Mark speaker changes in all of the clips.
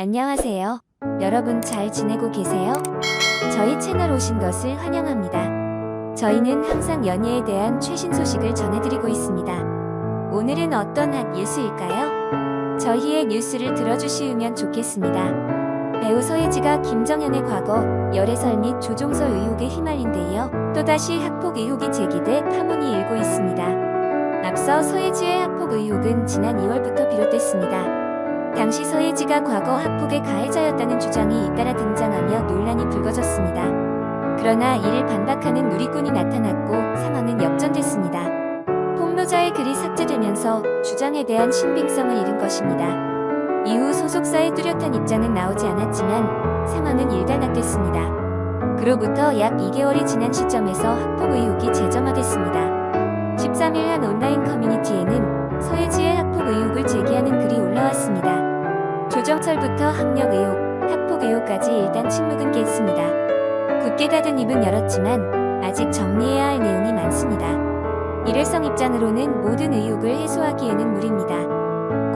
Speaker 1: 안녕하세요. 여러분 잘 지내고 계세요? 저희 채널 오신 것을 환영합니다. 저희는 항상 연예에 대한 최신 소식을 전해드리고 있습니다. 오늘은 어떤 한 뉴스일까요? 저희의 뉴스를 들어주시면 좋겠습니다. 배우 서예지가 김정현의 과거, 열애설 및 조종설 의혹에 휘말린 데 이어 또다시 학폭 의혹이 제기돼 파문이 일고 있습니다. 앞서 서예지의 학폭 의혹은 지난 2월부터 비롯됐습니다. 당시 서예지가 과거 학폭의 가해자였다는 주장이 잇따라 등장하며 논란이 불거졌습니다. 그러나 이를 반박하는 누리꾼이 나타났고 상황은 역전됐습니다. 폭로자의 글이 삭제되면서 주장에 대한 신빙성을 잃은 것입니다. 이후 소속사의 뚜렷한 입장은 나오지 않았지만 상황은 일단락됐습니다. 그로부터 약 2개월이 지난 시점에서 학폭 의혹이 재점화됐습니다. 13일 한 온라인 커뮤니티에는 서예지의 학폭 의혹을 제기하는 글이 올라왔습니다. 조정설부터 학력 의혹, 학폭 의혹까지 일단 침묵은 깼습니다. 굳게 닫은 입은 열었지만 아직 정리해야 할 내용이 많습니다. 일회성 입장으로는 모든 의혹을 해소하기에는 무리입니다.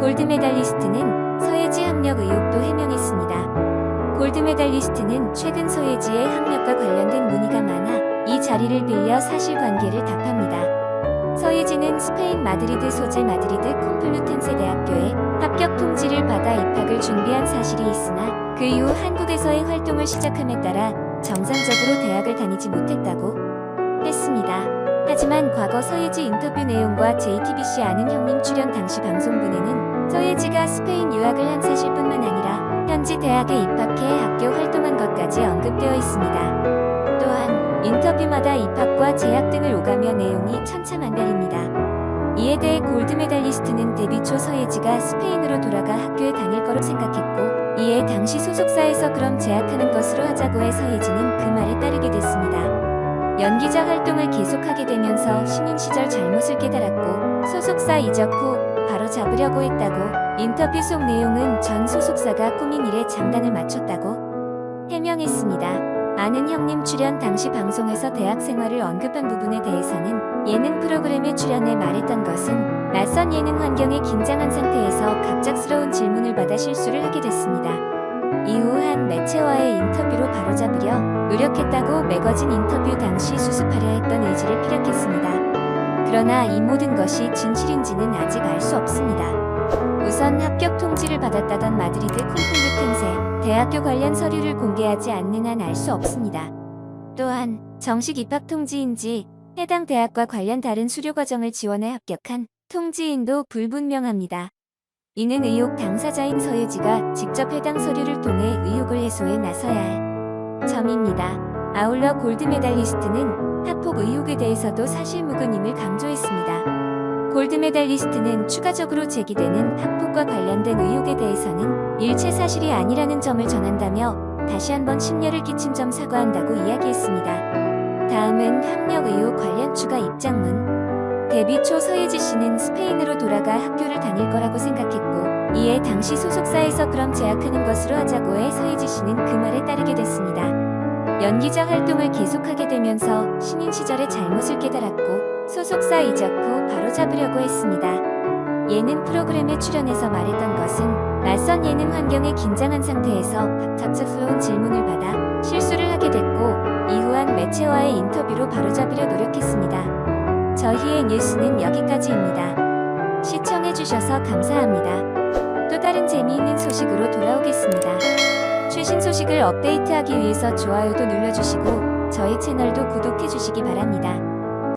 Speaker 1: 골드메달리스트는 서예지 학력 의혹도 해명했습니다. 골드메달리스트는 최근 서예지의 학력과 관련된 문의가 많아 이 자리를 빌려 사실관계를 답합니다. 서예지는 스페인 마드리드 소재 마드리드 콤플루텐세 대학교에 합격 통지를 받아 입학을 준비한 사실이 있으나 그 이후 한국에서의 활동을 시작함에 따라 정상적으로 대학을 다니지 못했다고 했습니다. 하지만 과거 서예지 인터뷰 내용과 JTBC 아는 형님 출연 당시 방송분에는 서예지가 스페인 유학을 한 사실뿐만 아니라 현지 대학에 입학해 학교 활동한 것까지 언급되어 있습니다. 또한 인터뷰마다 입학과 재학 등을 오가며 내용이 천차만별입니다. 이에 대해 골드메달리스트는 데뷔 초 서예지가 스페인으로 돌아가 학교에 다닐 거로 생각했고 이에 당시 소속사에서 그럼 재학하는 것으로 하자고 해 서예지는 그 말에 따르게 됐습니다. 연기자 활동을 계속하게 되면서 신인 시절 잘못을 깨달았고 소속사 이적 후 바로 잡으려고 했다고 인터뷰 속 내용은 전 소속사가 꾸민 일에 장단을 맞췄다고 해명했습니다. 아는 형님 출연 당시 방송에서 대학 생활을 언급한 부분에 대해서는 예능 프로그램에 출연해 말했던 것은 낯선 예능 환경에 긴장한 상태에서 갑작스러운 질문을 받아 실수를 하게 됐습니다. 이후 한 매체와의 인터뷰로 바로잡으려 노력했다고 매거진 인터뷰 당시 수습하려 했던 의지를 피력했습니다. 그러나 이 모든 것이 진실인지는 아직 알 수 없습니다. 우선 합격 통지를 받았다던 마드리드 콤플루텐세 대학교 관련 서류를 공개하지 않는 한 알 수 없습니다. 또한 정식 입학 통지인지 해당 대학과 관련 다른 수료 과정을 지원해 합격한 통지인도 불분명합니다. 이는 의혹 당사자인 서예지가 직접 해당 서류를 통해 의혹을 해소해 나서야 할 점입니다. 아울러 골드메달리스트는 학폭 의혹에 대해서도 사실무근임을 강조했습니다. 골드메달리스트는 추가적으로 제기되는 학폭과 관련된 의혹에 대해서는 일체 사실이 아니라는 점을 전한다며 다시 한번 심려를 끼친 점 사과한다고 이야기했습니다. 다음은 학력 의혹 관련 추가 입장문. 데뷔 초 서예지 씨는 스페인으로 돌아가 학교를 다닐 거라고 생각했고 이에 당시 소속사에서 그럼 재학하는 것으로 하자고 해 서예지 씨는 그 말에 따르게 됐습니다. 연기자 활동을 계속하게 되면서 신인 시절의 잘못을 깨달았고 소속사 이적 후 바로 잡으려고 했습니다. 예능 프로그램에 출연해서 말했던 것은 낯선 예능 환경에 긴장한 상태에서 갑작스러운 질문을 받아 실수를 하게 됐고 이후 한 매체와의 인터뷰로 바로잡으려 노력했습니다. 저희의 뉴스는 여기까지입니다. 시청해주셔서 감사합니다. 또 다른 재미있는 소식으로 돌아오겠습니다. 최신 소식을 업데이트하기 위해서 좋아요도 눌러주시고 저희 채널도 구독해주시기 바랍니다.